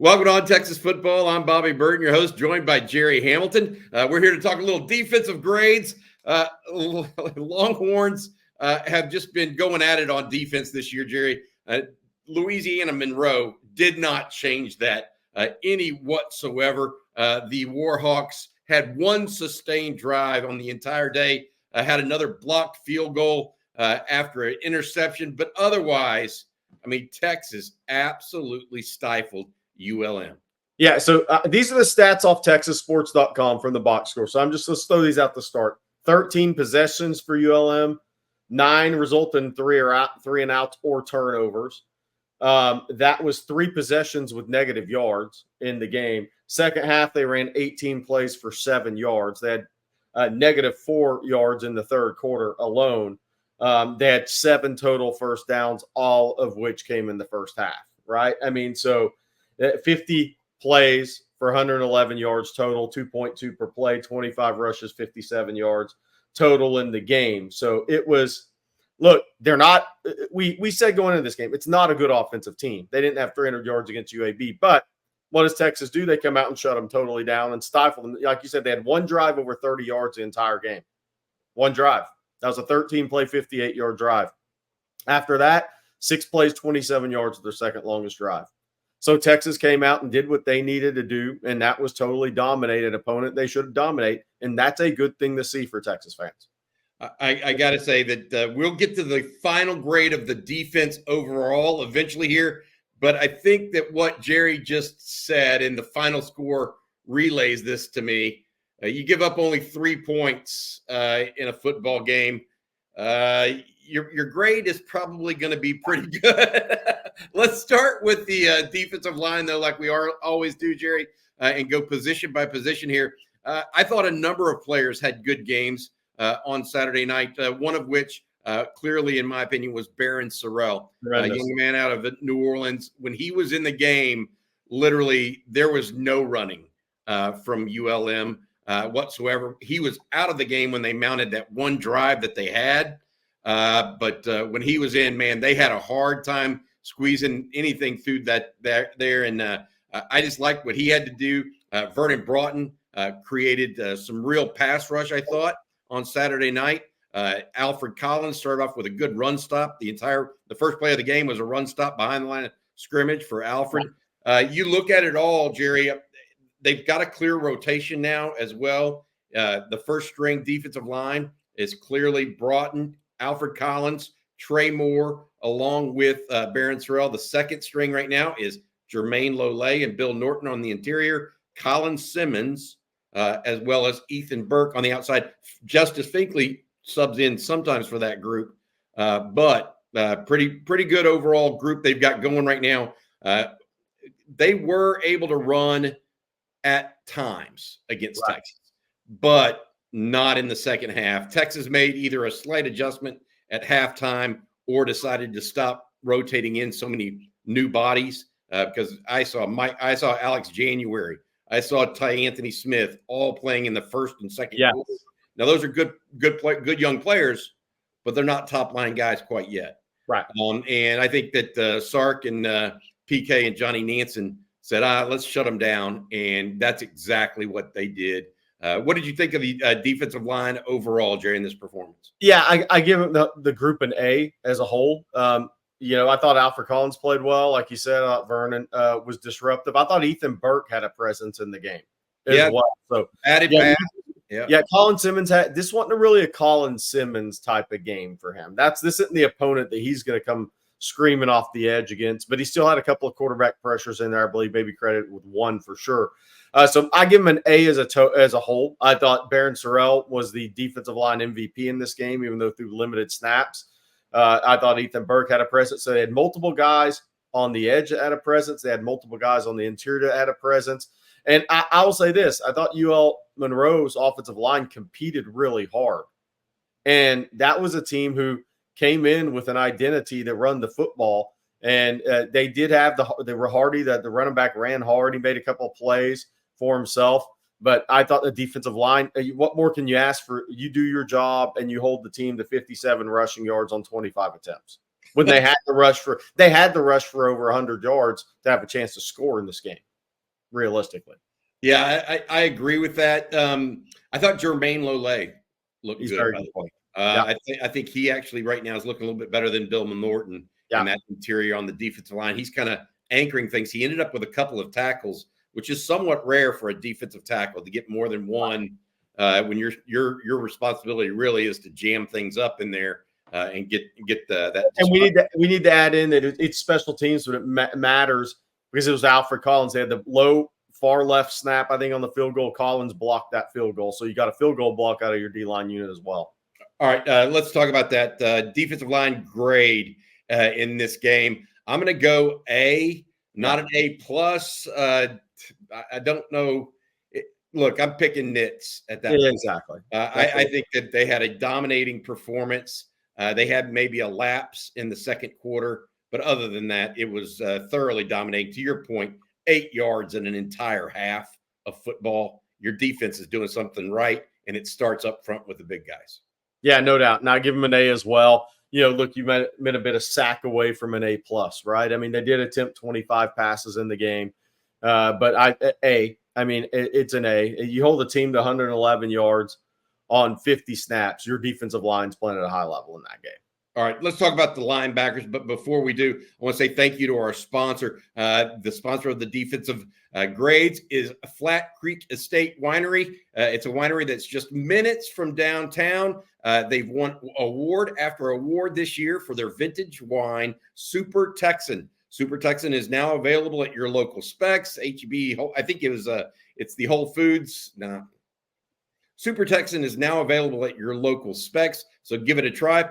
Welcome on Texas football. I'm Bobby Burton, your host, joined by Gerry Hamilton. We're here to talk a little defensive grades. Longhorns have just been going at it on defense this year, Gerry. Louisiana Monroe did not change that any whatsoever. The Warhawks had one sustained drive on the entire day, had another blocked field goal after an interception, but otherwise, Texas absolutely stifled ULM. Yeah, so these are the stats off texassports.com from the box score. So let's throw these out to start. 13 possessions for ULM, 9 result in three and outs or turnovers. That was 3 possessions with negative yards in the game. Second half, they ran 18 plays for 7 yards. They had negative 4 yards in the third quarter alone. They had 7 total first downs, all of which came in the first half, right? So 50 plays for 111 yards total, 2.2 per play, 25 rushes, 57 yards total in the game. So it was, look, they're not, we said going into this game, it's not a good offensive team. They didn't have 300 yards against UAB, but what does Texas do? They come out and shut them totally down and stifle them. Like you said, they had one drive over 30 yards the entire game. One drive. That was a 13-play, 58-yard drive. After that, 6 plays, 27 yards of their second longest drive. So Texas came out and did what they needed to do, and that was totally dominate an opponent they should dominate, and that's a good thing to see for Texas fans. I got to say that we'll get to the final grade of the defense overall eventually here, but I think that what Gerry just said in the final score relays this to me. You give up only 3 points in a football game. Your grade is probably going to be pretty good. Let's start with the defensive line, though, like we always do, Gerry, and go position by position here. I thought a number of players had good games on Saturday night, one of which clearly, in my opinion, was Barron Sorrell, a young man out of New Orleans. When he was in the game, literally there was no running from ULM whatsoever. He was out of the game when they mounted that one drive that they had. But when he was in, man, they had a hard time squeezing anything through that there. And I just liked what he had to do. Vernon Broughton created some real pass rush, I thought, on Saturday night. Alfred Collins started off with a good run stop. The first play of the game was a run stop behind the line of scrimmage for Alfred. You look at it all, Gerry, they've got a clear rotation now as well. The first string defensive line is clearly Broughton, Alfred Collins, Trey Moore, along with Barron Sorrell. The second string right now is Jermaine Lolay and Bill Norton on the interior, Colin Simmons, as well as Ethan Burke on the outside. Justice Finkley subs in sometimes for that group, but pretty good overall group they've got going right now. They were able to run at times against Texas, but not in the second half. Texas made either a slight adjustment at halftime or decided to stop rotating in so many new bodies because I saw Alex January, I saw Ty Anthony Smith all playing in the first and second quarter. Now those are good young players, but they're not top line guys quite yet. Right. And I think that Sark and PK and Johnny Nansen said, let's shut them down. And that's exactly what they did. What did you think of the defensive line overall, Gerry, in this performance? Yeah, I give the group an A as a whole. I thought Alfred Collins played well. Like you said, I thought Vernon was disruptive. I thought Ethan Burke had a presence in the game as well. So added back. Yeah, Colin Simmons this wasn't really a Colin Simmons type of game for him. This isn't the opponent that he's going to come screaming off the edge against, but he still had a couple of quarterback pressures in there. I believe maybe credit with one for sure. So I give him an A as a whole. I thought Barron Sorrell was the defensive line MVP in this game, even though through limited snaps. I thought Ethan Burke had a presence. So they had multiple guys on the edge that had a presence. They had multiple guys on the interior that had a presence. And I will say this. I thought UL Monroe's offensive line competed really hard. And that was a team who came in with an identity to run the football. And they did have they were hardy, that the running back ran hard. He made a couple of plays for himself. But I thought the defensive line, what more can you ask for? You do your job and you hold the team to 57 rushing yards on 25 attempts. When they had the rush for over 100 yards to have a chance to score in this game. realistically. Yeah, I agree with that. I thought Jermaine Lole looked He's good, very by good. the way. Yeah. I think he actually right now is looking a little bit better than Bill Norton Yeah. in that interior on the defensive line. He's kind of anchoring things. He ended up with a couple of tackles, which is somewhat rare for a defensive tackle to get more than one. When your responsibility really is to jam things up in there and get that. And we need to add in that it's special teams, but it matters because it was Alfred Collins. They had the low far left snap, I think, on the field goal. Collins blocked that field goal, so you got a field goal block out of your D-line unit as well. All right, let's talk about that defensive line grade in this game. I'm going to go A, not an A plus. I don't know. Look, I'm picking nits at that. Yeah, exactly. I think that they had a dominating performance. They had maybe a lapse in the second quarter, but other than that, it was thoroughly dominating. To your point, 8 yards in an entire half of football. Your defense is doing something right, and it starts up front with the big guys. Yeah, no doubt. And I give them an A as well. Look, you been a bit of sack away from an A plus, right? I mean, they did attempt 25 passes in the game, but it's an A. You hold a team to 111 yards on 50 snaps. Your defensive line's playing at a high level in that game. All right, let's talk about the linebackers. But before we do, I want to say thank you to our sponsor. The sponsor of the defensive grades is Flat Creek Estate Winery. It's a winery that's just minutes from downtown. They've won award after award this year for their vintage wine, Super Texan. Super Texan is now available at your local Specs, HEB. I think it's the Whole Foods. No. Super Texan is now available at your local Specs, so give it a try.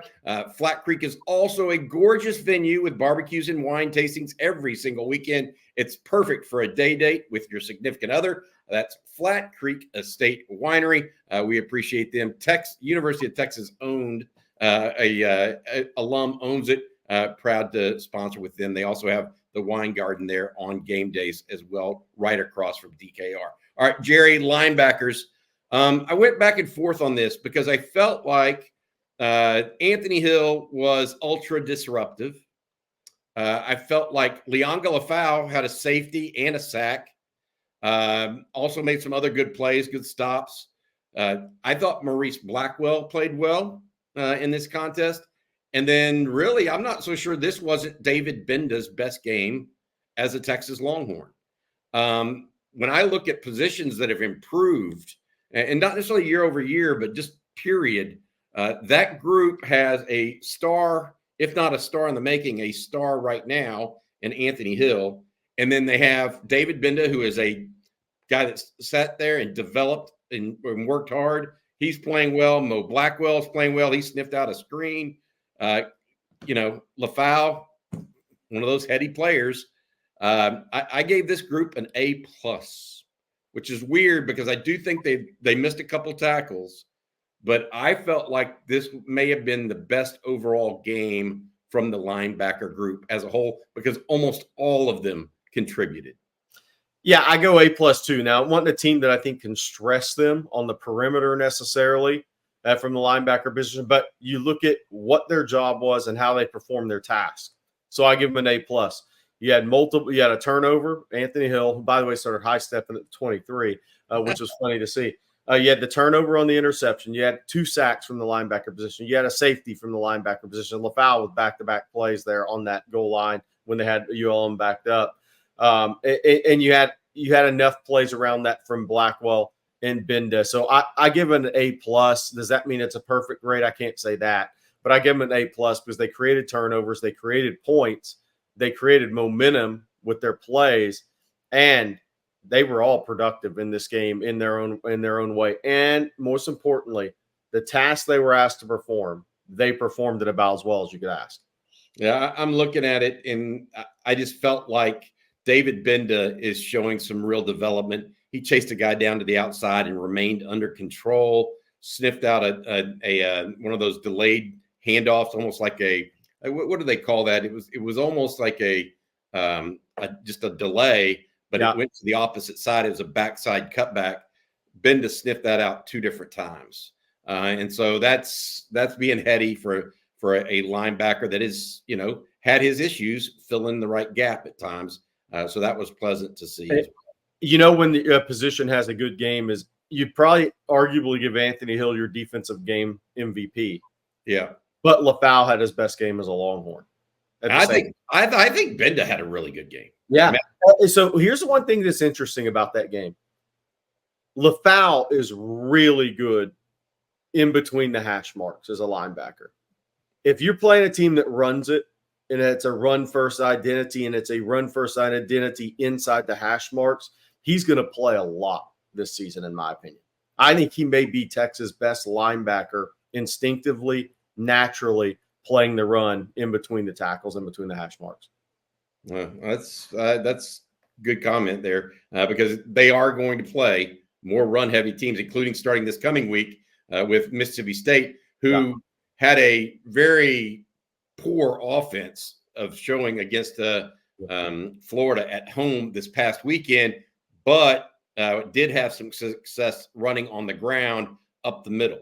Flat Creek is also a gorgeous venue with barbecues and wine tastings every single weekend. It's perfect for a day date with your significant other. That's Flat Creek Estate Winery. We appreciate them. University of Texas owned, alum owns it. Proud to sponsor with them. They also have the wine garden there on game days as well, right across from DKR. All right, Jerry, linebackers. I went back and forth on this because I felt like Anthony Hill was ultra disruptive. I felt like Leon Galafau had a safety and a sack. Also made some other good plays, good stops. I thought Maurice Blackwell played well in this contest. And then really, I'm not so sure this wasn't David Benda's best game as a Texas Longhorn. When I look at positions that have improved, and not necessarily year over year, but just period, that group has a star, if not a star in the making, a star right now in Anthony Hill. And then they have David Benda, who is a guy that's sat there and developed and worked hard. He's playing well. Mo Blackwell's playing well. He sniffed out a screen. LaFau, one of those heady players. I gave this group an A plus, which is weird because I do think they missed a couple tackles, but I felt like this may have been the best overall game from the linebacker group as a whole because almost all of them contributed. Yeah, I go A plus too. Now, it wasn't a team that I think can stress them on the perimeter necessarily from the linebacker position, but you look at what their job was and how they performed their task. So I give them an A plus. You had a turnover. Anthony Hill, who, by the way, started high stepping at 23, which was funny to see. You had the turnover on the interception. You had 2 sacks from the linebacker position. You had a safety from the linebacker position. LaFau with back-to-back plays there on that goal line when they had ULM backed up. And you had enough plays around that from Blackwell and Benda. So I give it an A plus. Does that mean it's a perfect grade? I can't say that, but I give them an A plus because they created turnovers, they created points, they created momentum with their plays, and they were all productive in this game in their own way. And most importantly, the tasks they were asked to perform, they performed it about as well as you could ask. Yeah, I'm looking at it, and I just felt like David Benda is showing some real development. He chased a guy down to the outside and remained under control, sniffed out a one of those delayed handoffs, almost like what do they call that? It was almost like just a delay, but It went to the opposite side. It was a backside cutback. Benda sniffed that out 2 different times. And so that's being heady for a linebacker that is, had his issues, fill in the right gap at times. So that was pleasant to see. when the position has a good game is you'd probably arguably give Anthony Hill your defensive game MVP. Yeah. But LaFau had his best game as a Longhorn. I think Benda had a really good game. Yeah. So here's the one thing that's interesting about that game. LaFau is really good in between the hash marks as a linebacker. If you're playing a team that runs it, and it's a run-first identity, and it's a run-first identity inside the hash marks, he's going to play a lot this season, in my opinion. I think he may be Texas' best linebacker instinctively, naturally, playing the run in between the tackles, in between the hash marks. Well, that's good comment there because they are going to play more run-heavy teams, including starting this coming week with Mississippi State, who had a very poor offense of showing against Florida at home this past weekend, but did have some success running on the ground up the middle.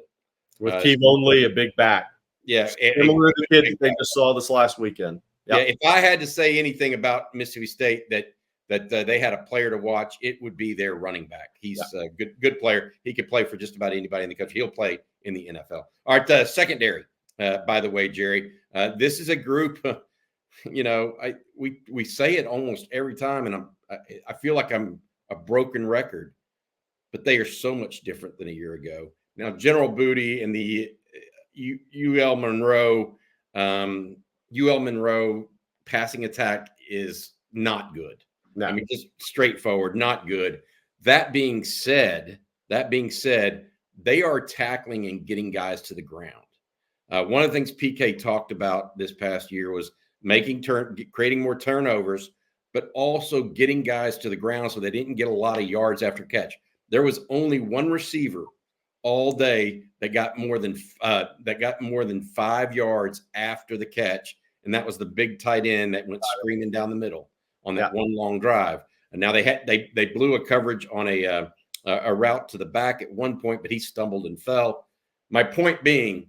With Kevon Lee, a big back. Yeah. Similar to the kid that they just saw this last weekend. Yep. Yeah, if I had to say anything about Mississippi State that they had a player to watch, it would be their running back. He's a good player. He could play for just about anybody in the country. He'll play in the NFL. All right, secondary. By the way, Jerry, this is a group. We say it almost every time, and I feel like I'm a broken record, but they are so much different than a year ago. Now, General Booty and the UL Monroe passing attack is not good. No. I mean, just straightforward, not good. That being said, they are tackling and getting guys to the ground. One of the things PK talked about this past year was creating more turnovers, but also getting guys to the ground so they didn't get a lot of yards after catch. There was only one receiver all day that got more than 5 yards after the catch, and that was the big tight end that went screaming down the middle on that one long drive. And now they blew a coverage on a route to the back at one point, but he stumbled and fell. My point being,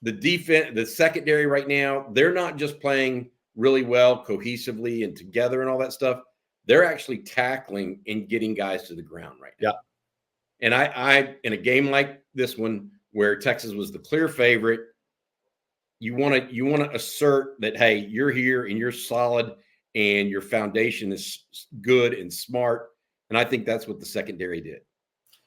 the defense, the secondary right now, they're not just playing really well cohesively and together and all that stuff. They're actually tackling and getting guys to the ground right now. Yeah. And I in a game like this one where Texas was the clear favorite, you want to assert that, hey, you're here and you're solid and your foundation is good and smart. And I think that's what the secondary did.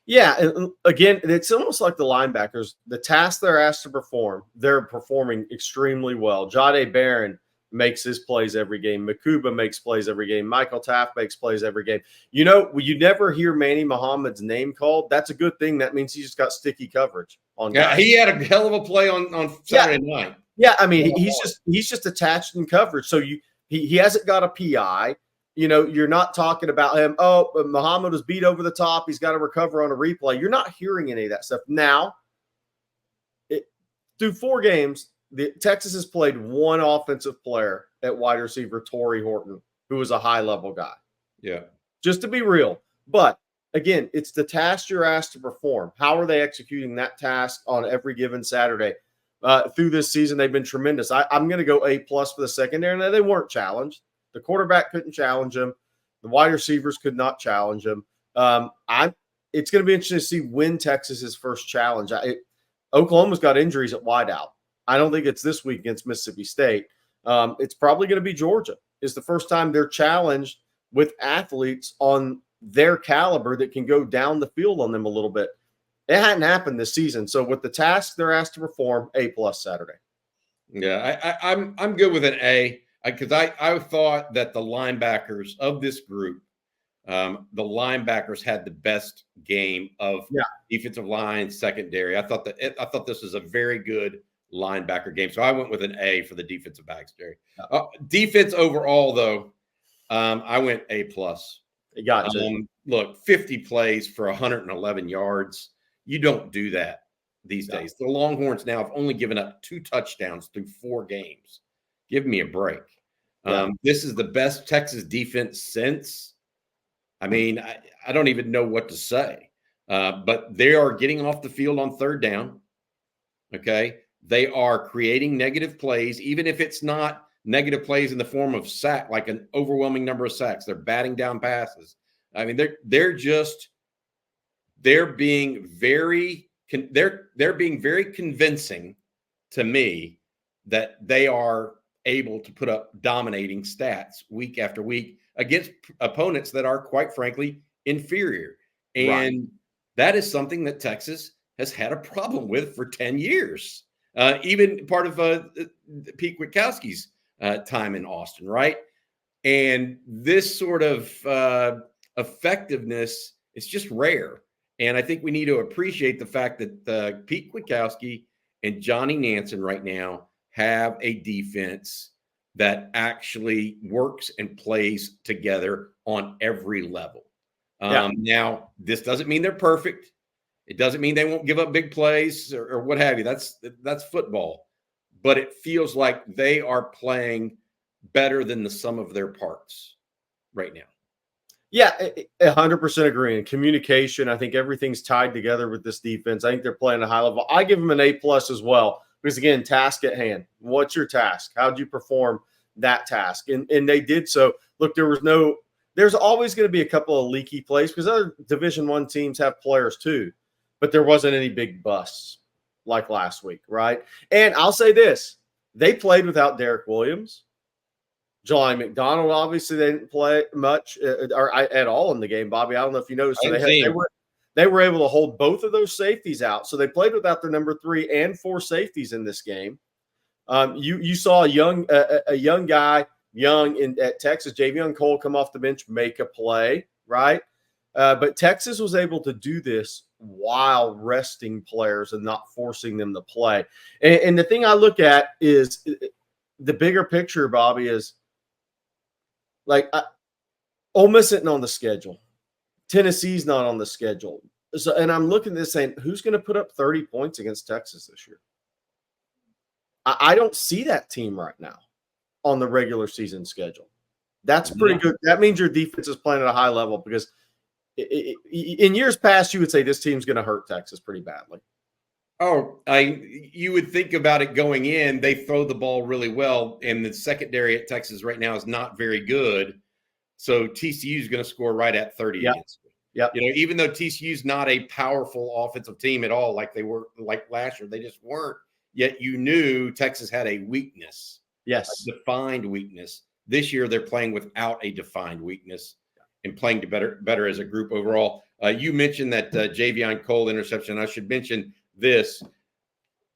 Yeah, and again, it's almost like the linebackers. The task they're asked to perform, they're performing extremely well. Jahdae Barron makes his plays every game. Makuba makes plays every game. Michael Taft makes plays every game. You never hear Manny Muhammad's name called. That's a good thing. That means he just got sticky coverage on guys. Yeah, he had a hell of a play on Saturday night. Yeah, I mean, he's just attached in coverage. So he hasn't got a PI. You're not talking about him. Oh, Muhammad was beat over the top. He's got to recover on a replay. You're not hearing any of that stuff. Now, through 4 games, Texas has played one offensive player at wide receiver, Torrey Horton, who was a high-level guy. Yeah. Just to be real. But, again, it's the task you're asked to perform. How are they executing that task on every given Saturday? Through this season, they've been tremendous. I'm going to go A+ for the secondary. Now, they weren't challenged. The quarterback couldn't challenge him. The wide receivers could not challenge him. It's going to be interesting to see when Texas's first challenge. Oklahoma's got injuries at wideout. I don't think it's this week against Mississippi State. It's probably going to be Georgia. It's the first time they're challenged with athletes on their caliber that can go down the field on them a little bit. It hadn't happened this season. So with the task they're asked to perform, A+ Saturday. Yeah, I'm good with an A. Because I thought that the linebackers of this group, the linebackers had the best game of defensive line, secondary. I thought this was a very good linebacker game. So I went with an A for the defensive backs, Jerry. Defense overall, though, I went A+. Gotcha. Look, 50 plays for 111 yards. You don't do that these days. The Longhorns now have only given up 2 touchdowns through 4 games. Give me a break. This is the best Texas defense since. I mean, I don't even know what to say. But they are getting off the field on 3rd down. Okay. They are creating negative plays, even if it's not negative plays in the form of sack, like an overwhelming number of sacks. They're batting down passes. I mean, they're being very convincing to me that they are able to put up dominating stats week after week against opponents that are, quite frankly, inferior. And that is something that Texas has had a problem with for 10 years, even part of Pete Kwiatkowski's time in Austin, right? And this sort of effectiveness is just rare. And I think we need to appreciate the fact that Pete Kwiatkowski and Johnny Nansen right now have a defense that actually works and plays together on every level. Now, this doesn't mean they're perfect. It doesn't mean they won't give up big plays or what have you. That's football. But it feels like they are playing better than the sum of their parts right now. Yeah, 100% agree. And communication, I think everything's tied together with this defense. I think they're playing at a high level. I give them an A+ as well because, again, task at hand. What's your task? How did you perform that task? And they did so. Look, there's always going to be a couple of leaky plays because other Division I teams have players too, but there wasn't any big busts like last week, right? And I'll say this, they played without Derek Williams. Jelani McDonald, obviously, they didn't play much or at all in the game, Bobby. I don't know if you noticed. So they were able to hold both of those safeties out. So they played without their number 3 and 4 safeties in this game. You saw a young guy, at Texas, Javion Cole, come off the bench, make a play, right? But Texas was able to do this while resting players and not forcing them to play. And the thing I look at is the bigger picture, Bobby, is like Ole Miss isn't on the schedule. Tennessee's not on the schedule. So, and I'm looking at this saying, who's going to put up 30 points against Texas this year? I don't see that team right now on the regular season schedule. That's pretty good. That means your defense is playing at a high level because in years past, you would say this team's going to hurt Texas pretty badly. Oh, you would think about it going in. They throw the ball really well, and the secondary at Texas right now is not very good. So TCU is going to score right at 30 against them. Yep. Even though TCU's not a powerful offensive team at all, like they were like last year, they just weren't. Yet you knew Texas had a weakness. Yes, a defined weakness. This year they're playing without a defined weakness and playing better as a group overall. You mentioned that Javion Cole interception. I should mention this.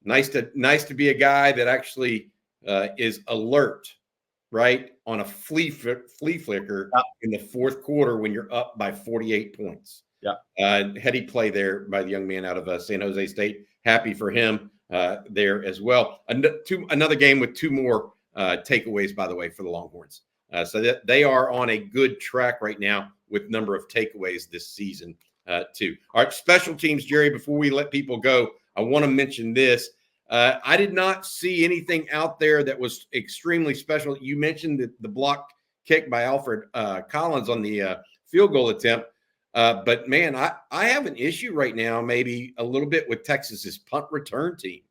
Nice to be a guy that actually is alert, right, on a flea flicker in the fourth quarter when you're up by 48 points. Heady play there by the young man out of San Jose State. Happy for him there as well. Another game with 2 more takeaways, by the way, for the Longhorns. So that they are on a good track right now with number of takeaways this season too. All right, special teams, Jerry, before we let people go, I want to mention this. I did not see anything out there that was extremely special. You mentioned the block kick by Alfred Collins on the field goal attempt. But, man, I have an issue right now maybe a little bit with Texas's punt return team.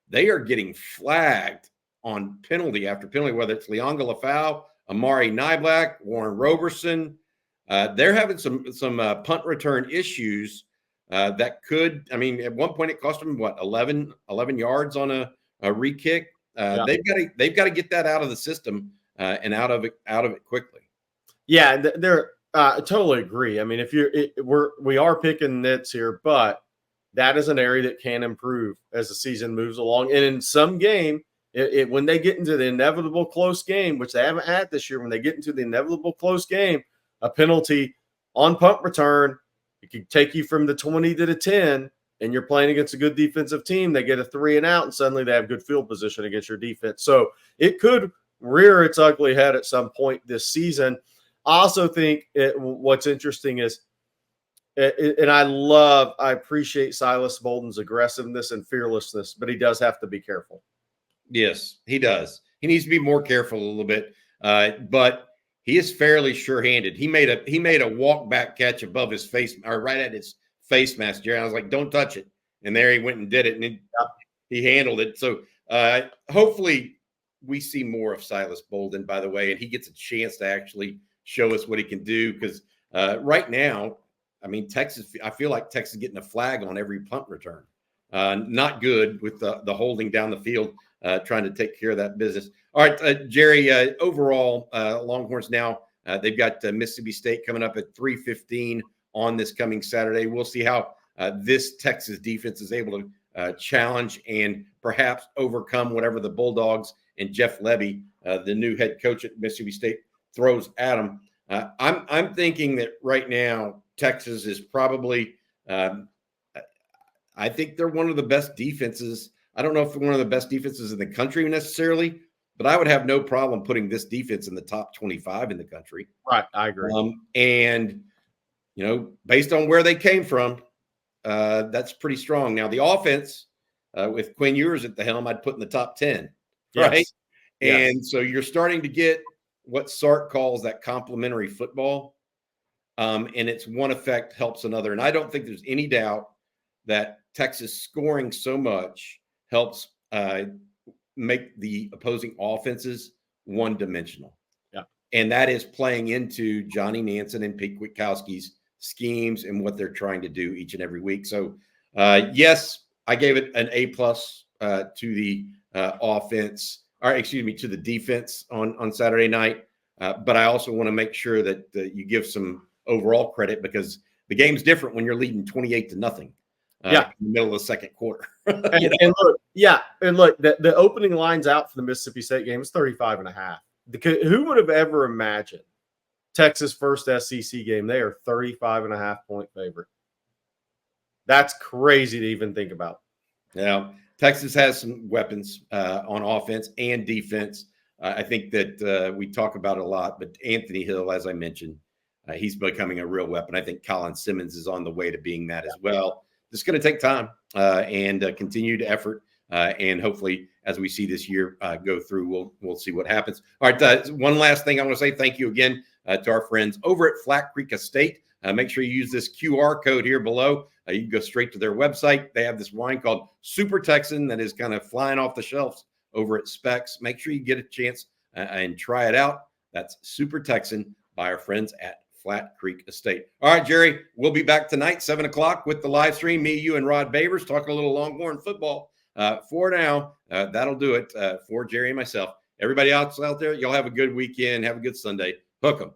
They are getting flagged on penalty after penalty, whether it's Leonga Lafau, Amari Niblack, Warren Roberson. They're having some punt return issues that could – I mean, at one point it cost them, 11 yards on a re-kick. They've got to get that out of the system and out of it quickly. Yeah, I totally agree. I mean, we are picking nits here, but that is an area that can improve as the season moves along. And in some game, when they get into the inevitable close game, which they haven't had this year, when they get into the inevitable close game, a penalty on punt return, it could take you from the 20 to the 10, and you're playing against a good defensive team. They get a 3 and out, and suddenly they have good field position against your defense. So it could rear its ugly head at some point this season. I also think what's interesting is, and I appreciate Silas Bolden's aggressiveness and fearlessness, but he does have to be careful. Yes, he does. He needs to be more careful a little bit, but he is fairly sure-handed. He made a walk-back catch above his face, or right at his face mask, Jerry. I was like, "Don't touch it," and there he went and did it, and he handled it. So hopefully we see more of Silas Bolden, by the way, and he gets a chance to actually show us what he can do, because Right now, I mean, Texas, I feel like Texas is getting a flag on every punt return. Not good with the holding down the field, trying to take care of that business. All right, Jerry, overall, Longhorns now, they've got Mississippi State coming up at 3:15 on this coming Saturday. We'll see how this Texas defense is able to challenge and perhaps overcome whatever the Bulldogs and Jeff Lebby, the new head coach at Mississippi State, throws at them. I'm thinking that right now Texas is probably I think they're one of the best defenses. I don't know if they're one of the best defenses in the country necessarily, but I would have no problem putting this defense in the top 25 in the country. Right, I agree. And based on where they came from, that's pretty strong. Now the offense with Quinn Ewers at the helm, I'd put in the top 10, right? Yes. And so you're starting to get what Sark calls that complementary football. And it's one effect helps another. And I don't think there's any doubt that Texas scoring so much helps make the opposing offenses one-dimensional. Yeah. And that is playing into Johnny Nansen and Pete Kwiatkowski's schemes and what they're trying to do each and every week. So, yes, I gave it an A+ to the offense, or excuse me, to the defense on Saturday night. But I also want to make sure that you give some overall credit, because the game's different when you're leading 28-0. In the middle of the second quarter. And look, the opening lines out for the Mississippi State game is 35.5. Who would have ever imagined Texas' first SEC game? They are 35.5 point favorite. That's crazy to even think about. Yeah, Texas has some weapons on offense and defense. I think that we talk about it a lot, but Anthony Hill, as I mentioned, he's becoming a real weapon. I think Colin Simmons is on the way to being that as well. It's going to take time and continued effort, and hopefully, as we see this year go through, we'll see what happens. All right, one last thing I want to say: thank you again to our friends over at Flat Creek Estate. Make sure you use this QR code here below. You can go straight to their website. They have this wine called Super Texan that is kind of flying off the shelves over at Specs. Make sure you get a chance and try it out. That's Super Texan by our friends at Flat Creek Estate. All right, Jerry, we'll be back tonight, 7 o'clock with the live stream. Me, you, and Rod Babers talking a little Longhorn football. For now, that'll do it for Jerry and myself. Everybody else out there, y'all have a good weekend. Have a good Sunday. Hook 'em.